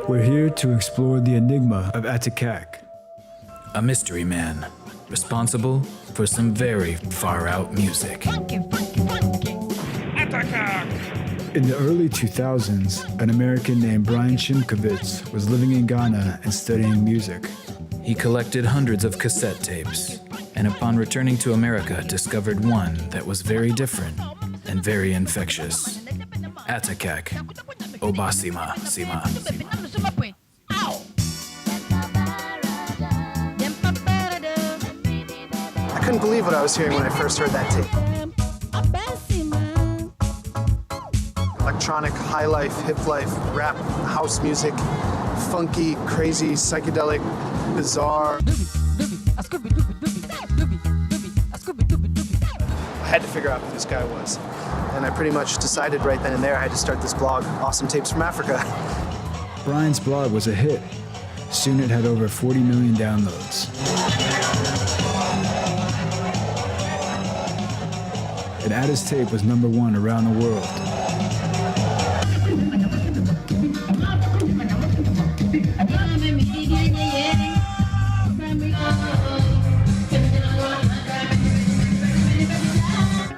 We're here to explore the enigma of Atakak. A mystery man, responsible for some very far-out music. In the early 2000s, an American named Brian Shimkovitz was living in Ghana and studying music. He collected hundreds of cassette tapes, and upon returning to America, discovered one that was very different and very infectious. Atakak, Obasima, Sima. I couldn't believe what I was hearing when I first heard that tape. Electronic, high life, hip life, rap, house music, funky, crazy, psychedelic, bizarre. I had to figure out who this guy was. And I pretty much decided right then and there I had to start this blog, Awesome Tapes from Africa. Brian's blog was a hit. Soon it had over 40 million downloads. And Ada's tape was #1 around the world.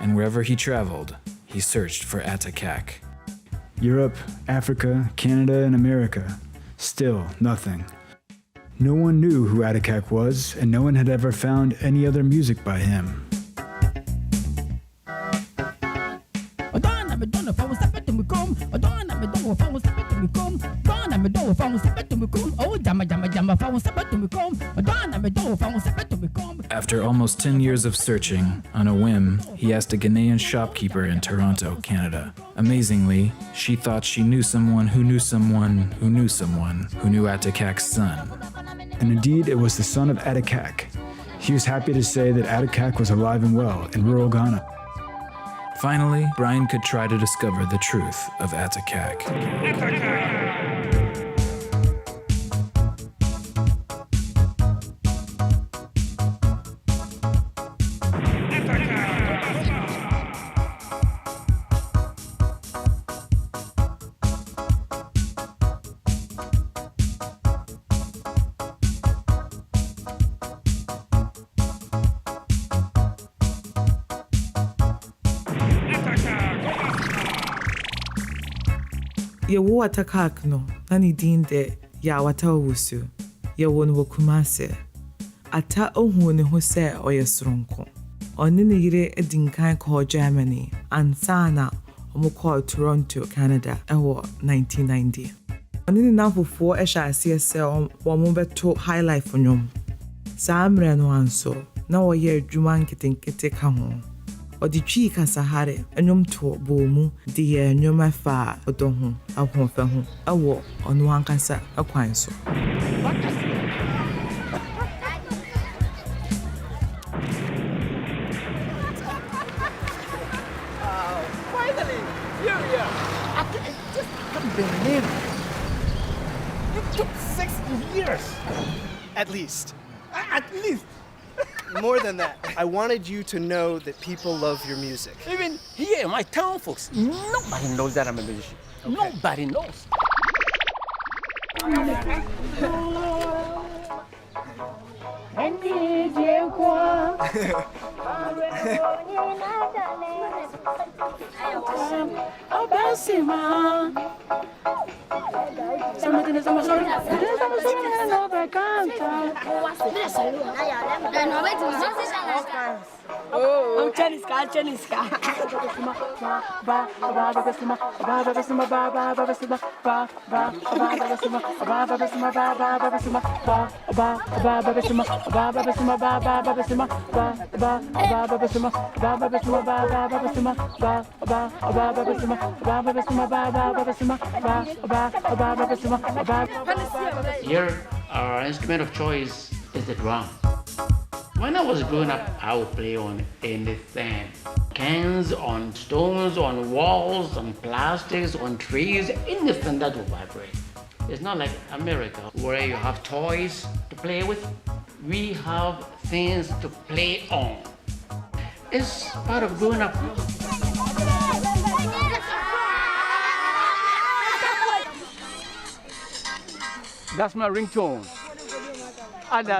And wherever he traveled, he searched for Atakak. Europe, Africa, Canada, and America. Still nothing. No one knew who Atakak was, and no one had ever found any other music by him. After almost 10 years of searching, on a whim, he asked a Ghanaian shopkeeper in Toronto, Canada. Amazingly, she thought she knew someone who knew someone who knew someone who knew Atakak's son. And indeed, it was the son of Atakak. He was happy to say that Atakak was alive and well in rural Ghana. Finally, Brian could try to discover the truth of Atakak. Yewo Atakak no, na ne din de Yawata Owusu. Yewo no Kumase. Ata ohu ne ho se oye soronko. Oni ne yire edinkan ko Germany, ansana omo ko Toronto, Canada, ewo 1990. Oni ne nafofo ehya ase se omo beto high life onyom. Saa mre no anso, na oye adwuma nketenkete ka ho. Odi twi kasahare enyom to bomu de enyom afa odohu ahofa ho awo ono ankasa akwan so. Finally, here we are. I just can't believe it. It took 6 years. At least. At least. More than that, I wanted you to know that people love your music. Even here, my town folks, nobody knows that I'm a musician. Okay. Nobody knows. Oh, Cheniska. Here, our instrument of choice is the drum. When I was growing up, I would play on anything. Cans, on stones, on walls, on plastics, on trees, anything that will vibrate. It's not like America, where you have toys to play with. We have things to play on. It's part of growing up. That's my ringtone. And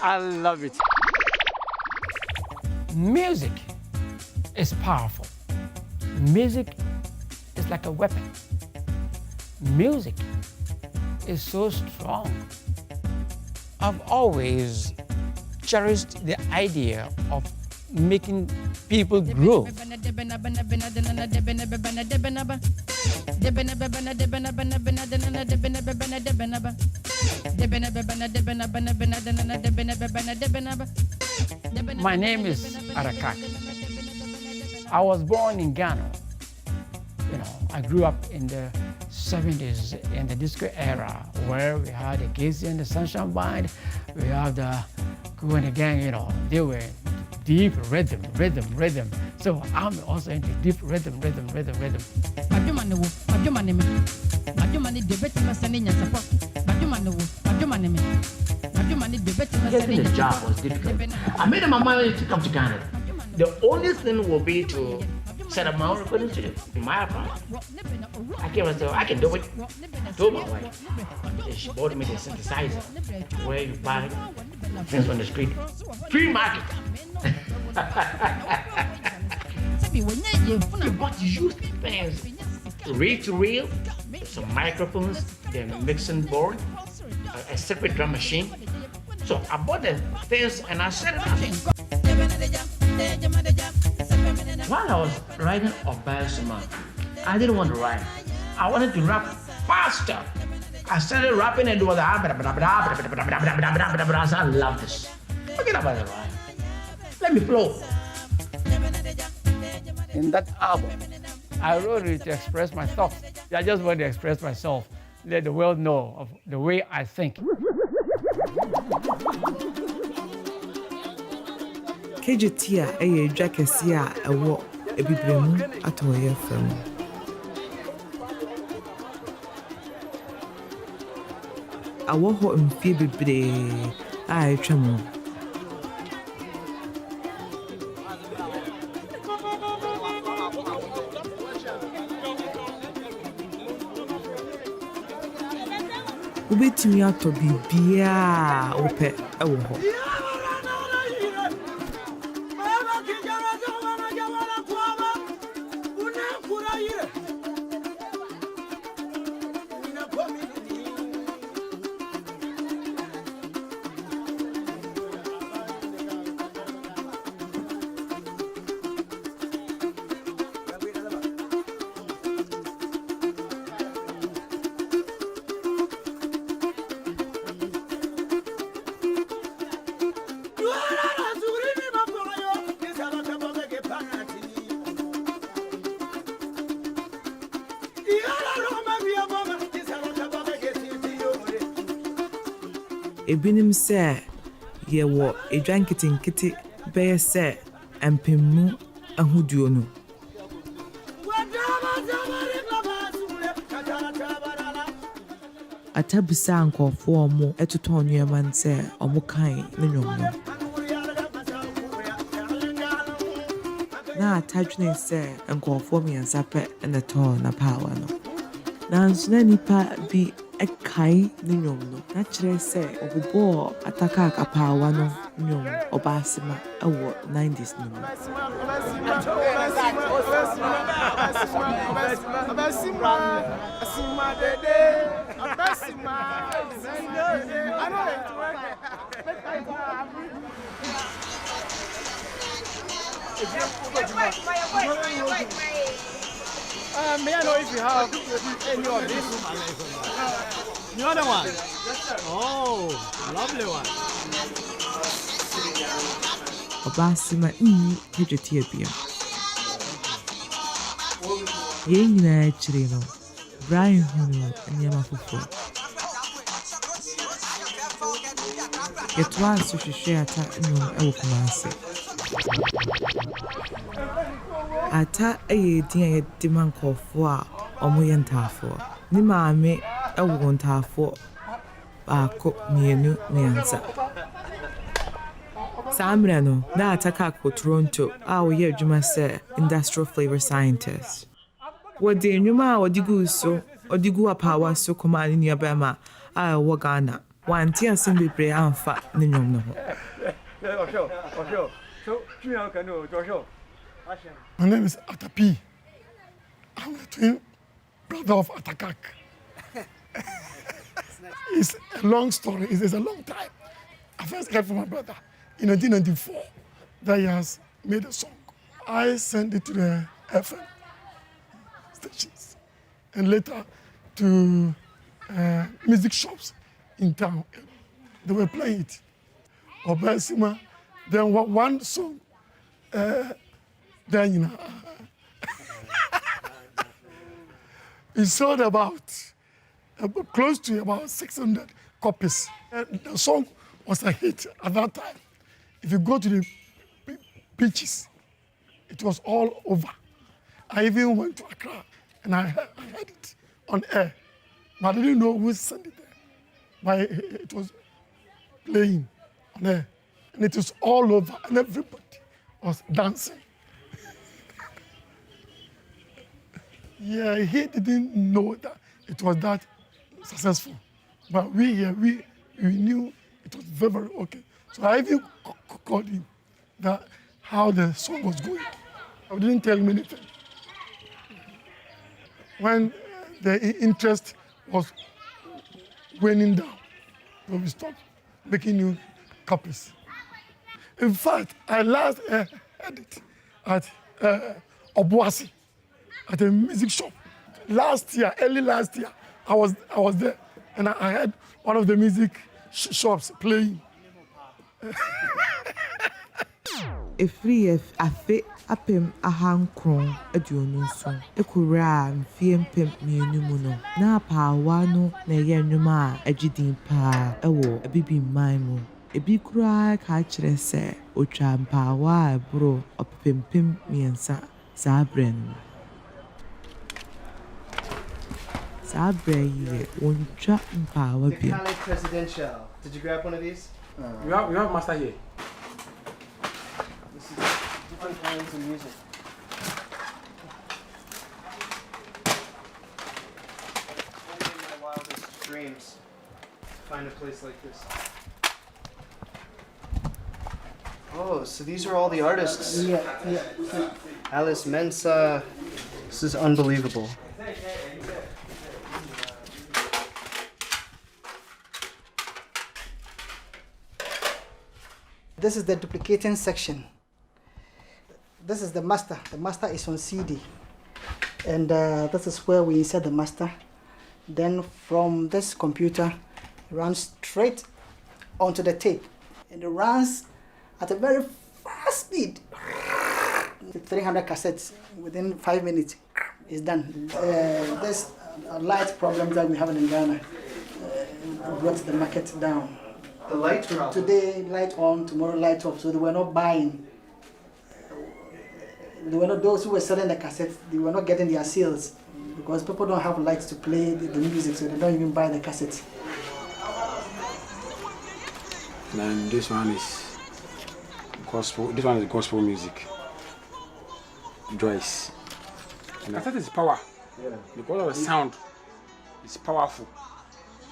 I love it. Music is powerful. Music is like a weapon. Music is so strong. I've always cherished the idea of making people grow. My name is Arakak. I was born in Ghana. I grew up in the 70s in the disco era where we had the Casey and the Sunshine Band. We had the Cool and the Gang, they were deep rhythm. So I'm also into deep rhythm. Getting the job was difficult. I made up my mind to come to Canada. The only thing will be to set up my own recording studio in my apartment. I gave myself, I can do it. I told my wife. She bought me the synthesizer where you buy things on the street. Free market. But you use things reel to reel, some microphones, the mixing board, a separate drum machine. So I bought the things and I set it up. While I was writing Obasima, I didn't want to write. I wanted to rap faster. I started rapping and doing the I love this. Forget about the rhyme. Let me flow. In that album, I wrote it to express my thoughts. I just want to express myself, let the world know of the way I think. KGT a dwa kɛse a ɛwɔ ebibremu atɔyɛ fam. Awɔ hɔ mfie bebree a ɛtwa mu. Wobɛtumi atɔ biribiara a wopɛ ɛwɔ hɔ. Ebinim sɛ yɛwɔ edwa nketenkete bɛyɛ sɛ mpemmu ahuduo no. Atabisa nkɔfoɔ ɔmo ɛtotɔn nneɛma sɛ ɔmo kan ne nnwom no. Na atadwene sɛ nkɔfoɔ mmiɛnsa pɛ ɛna tɔɔ na paawa no. Nanso na nipa bi ɛkae ne nnwom no. Na kyerɛ sɛ ɔbobɔɔ ataka akapaawa no nnwom ɔbaasema ɛwɔ 90s no mu. May I know if you have any of this? The other one? Oh, lovely one. Obasima KGT abia. Yɛn nyinaa akyire no, Brian hunu nneɛma foforɔ. Yɛtoa so hwehwɛ ata nnwom ɛwɔ Kumase. Ata ɛyɛ din a yɛde ma nkɔfoɔ a ɔmo yɛ ntaafoɔ. Ne maame ɛwɔ ntaafoɔ baako, mmienu, mmiɛnsa. Saa mmerɛ no, na Ata kakɔ Toronto a wɔyɛ adwuma sɛ industrial flavor scientist. Wɔde nnwuma a wɔde gu so, ɔde gu apaawa so kɔmaa ne nuabɛrima a ɛwɔ Ghana. Wanti asɛm bebree amfa ne nnwom no ho. My name is Atapi. I'm the twin brother of Atakak. It's a long story. It's a long time. I first heard from my brother in 1994 that he has made a song. I sent it to the FM stations and later to music shops in town. They were playing it. Obesima, then one song, then, you know, it sold about close to about 600 copies. The song was a hit at that time. If you go to the beaches, it was all over. I even went to Accra and I heard it on air, but I didn't know who sent it there. But it was playing on air, and it was all over, and everybody was dancing. Yeah, he didn't know that it was that successful. But we here, we knew it was very, very okay. So I even called him that how the song was going. I didn't tell him anything. When the interest was waning down, so we stopped making new copies. In fact, I last heard it at Obuasi, at a music shop. Last year, early last year, I was there, and I heard one of the music shops playing. Efiri afe apem ahankron aduonu nso ekura mfie mpem mienu mu no na apaawa no na ɛyɛ nnwom a agidin paa ɛwɔ abibi mman mu ebi kura ka kyerɛ sɛ otwa mpaawa a ɛboro ɔpempem miɛnsa saa berɛ no saa berɛ yi yɛ wɔntwa mpaawa The bi Kale Presidential. Did you grab one of these? We have master here. This is different kinds of music. Only in my wildest dreams to find a place like this. Oh, so these are all the artists. Yeah. Alice Mensa. This is unbelievable. This is the duplicating section. This is the master. The master is on CD. And this is where we insert the master. Then from this computer, it runs straight onto the tape. And it runs at a very fast speed. 300 cassettes within 5 minutes is done. This light problem that we have in Ghana brought the market down. The light problem. Today, light on, tomorrow, light off. So they were not buying. They were not those who were selling the cassettes. They were not getting their sales because people don't have lights to play the music, so they don't even buy the cassettes. And this one is gospel. This one is gospel music. Joyce. And cassette is power. Yeah. Because of the sound, it's powerful.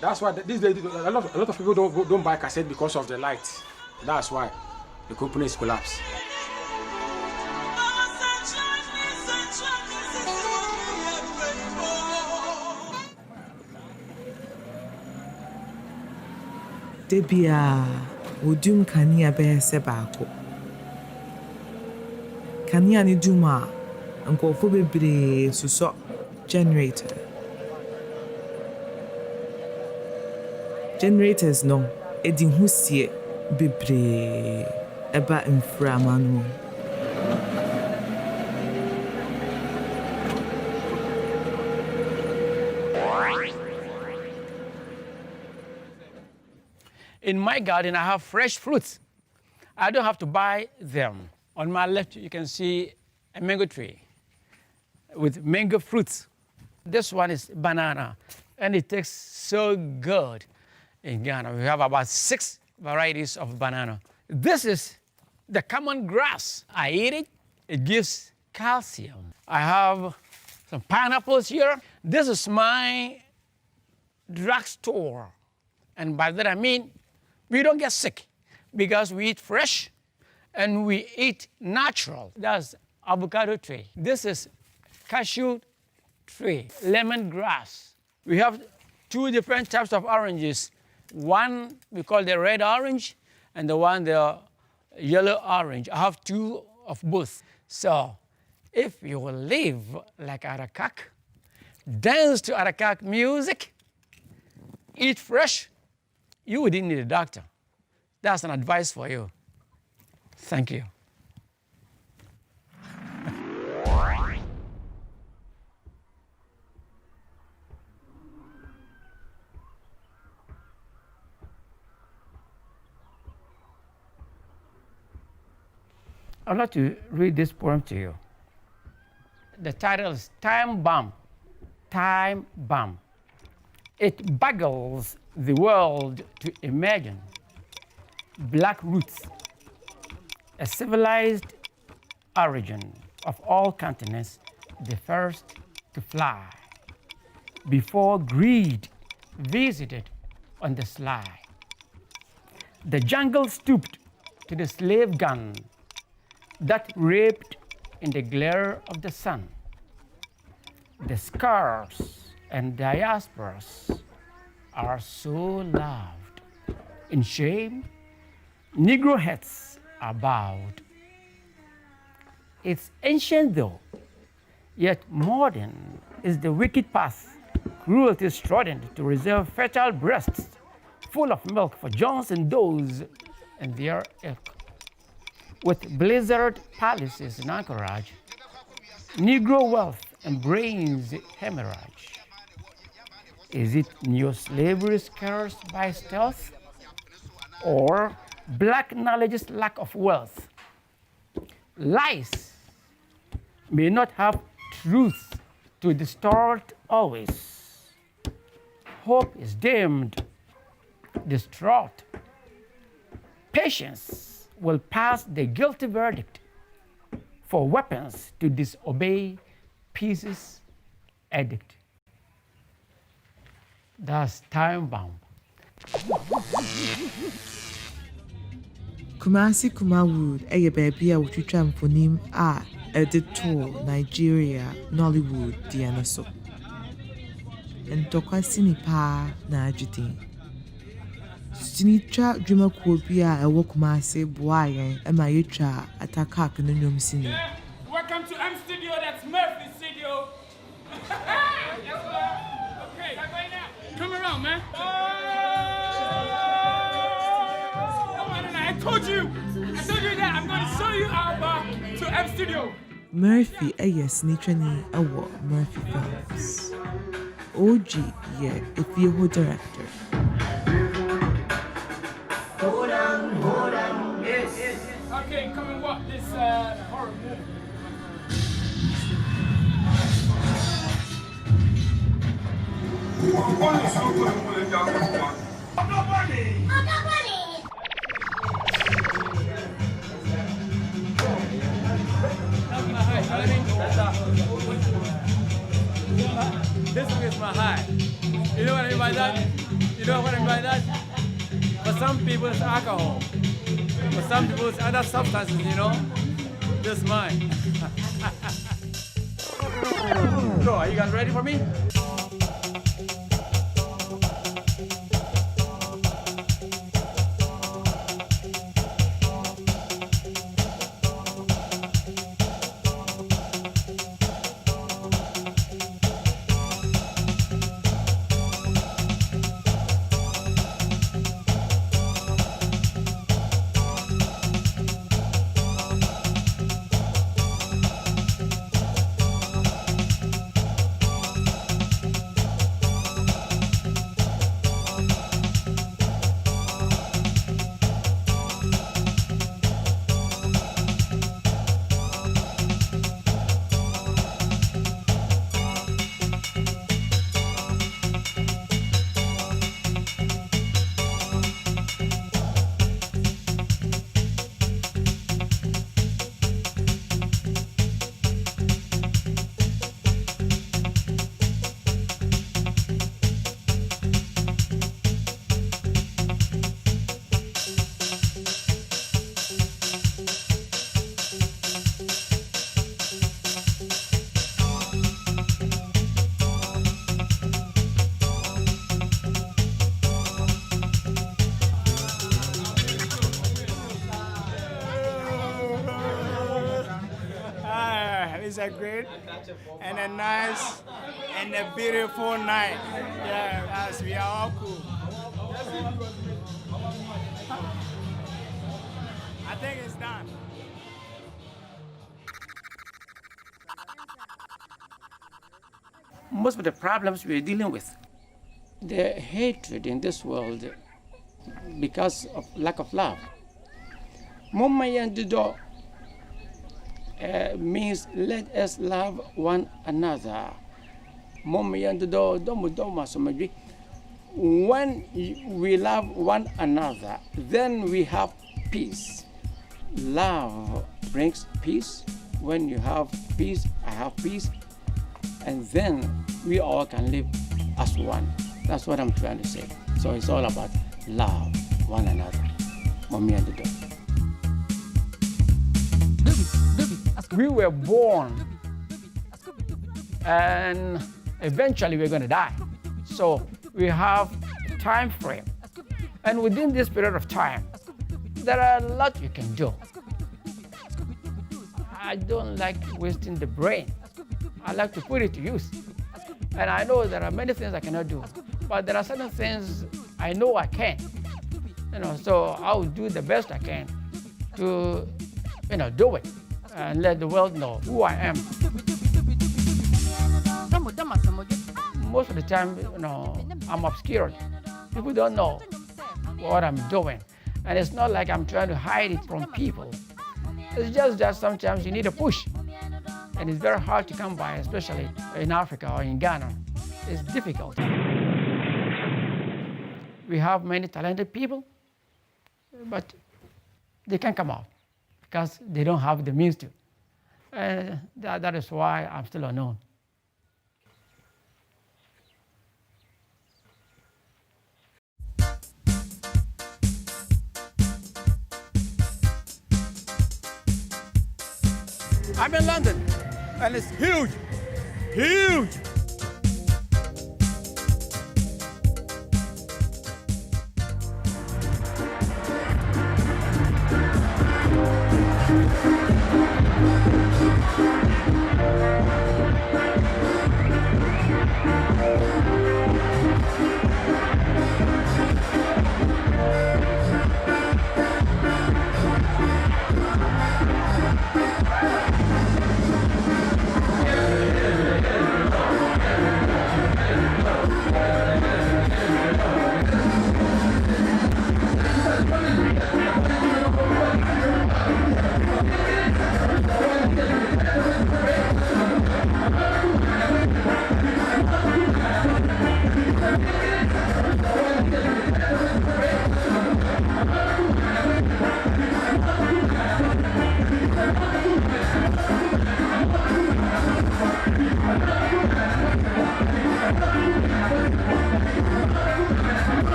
That's why these days a lot of people don't buy cassette because of the light. That's why the company is collapsed. Debia wodum kanea bɛyɛ sɛ baako. Kanea ne dum a nkɔfo bebree susɔ generator. Generators no edi ho sie bebree ɛba mframa no. In my garden, I have fresh fruits. I don't have to buy them. On my left, you can see a mango tree with mango fruits. This one is banana, and it tastes so good in Ghana. We have about 6 varieties of banana. This is the common grass. I eat it. It gives calcium. I have some pineapples here. This is my drugstore And by that I mean we don't get sick because we eat fresh and we eat natural. That's avocado tree. This is cashew tree, lemongrass. We have two different types of oranges. One we call the red orange and the one the yellow orange. I have two of both. So if you will live like Arakak, dance to Arakak music, eat fresh, you wouldn't need a doctor. That's an advice for you. Thank you. I'd like to read this poem to you. The title is Time Bomb. Time Bomb. It boggles the world to imagine black roots, a civilized origin of all continents, the first to fly, before greed visited on the sly. The jungle stooped to the slave gun that raped in the glare of the sun. The scars and diasporas are so loved. In shame, Negro heads are bowed. It's ancient though, yet modern is the wicked path cruelty trodden to reserve fertile breasts full of milk for Johns and Does and their ilk. With blizzard palaces in anchorage, Negro wealth and brains hemorrhage. Is it neo-slavery scarce by stealth, or black knowledge's lack of wealth? Lies may not have truth to distort always. Hope is dimmed, distraught. Patience will pass the guilty verdict for weapons to disobey peace's edict. That's Time Bomb. Kumasi Kumawood ɛyɛ baabi a wotwitwa mfonim a ɛde too Nigeria Nollywood deɛ no so. Ntɔkwa sini paa na agye Sinitwa dwumakuo bi a ɛwɔ Kumasi boa yɛn ɛma yɛtwa Atakak no nnwom sini. Welcome to M Studio, that's Murphy Studio. Okay, come around, man. I told you that I'm going to show you our to M Studio. Murphy ɛyɛ sinitwani ɛwɔ Murphy Films. OG yɛ efieho director. Hold on, yes. Okay, come and watch this horror movie. This is my high. You know what I mean by that? You know what I mean by that? For some people, it's alcohol. For some people, it's other substances, you know? This is mine. So, are you guys ready for me? a great and a nice and a beautiful night. Yeah, as we are all cool. I think it's done. Most of the problems we're dealing with, the hatred in this world because of lack of love. Mama yandido means let us love one another. Mama yandido domu doma somaji. When we love one another, then we have peace. Love brings peace. When you have peace, I have peace. And then we all can live as one. That's what I'm trying to say. So it's all about love one another. Mommy and the dog. We were born and eventually we're going to die. So we have a time frame. And within this period of time, there are a lot you can do. I don't like wasting the brain. I like to put it to use. And I know there are many things I cannot do, but there are certain things I know I can. So I'll do the best I can to, do it and let the world know who I am. Most of the time, I'm obscured. People don't know what I'm doing. And it's not like I'm trying to hide it from people. It's just that sometimes you need a push. And it's very hard to come by, especially in Africa or in Ghana. It's difficult. We have many talented people, but they can't come out because they don't have the means to. And that is why I'm still unknown. I'm in London, and it's huge, huge.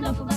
Sumu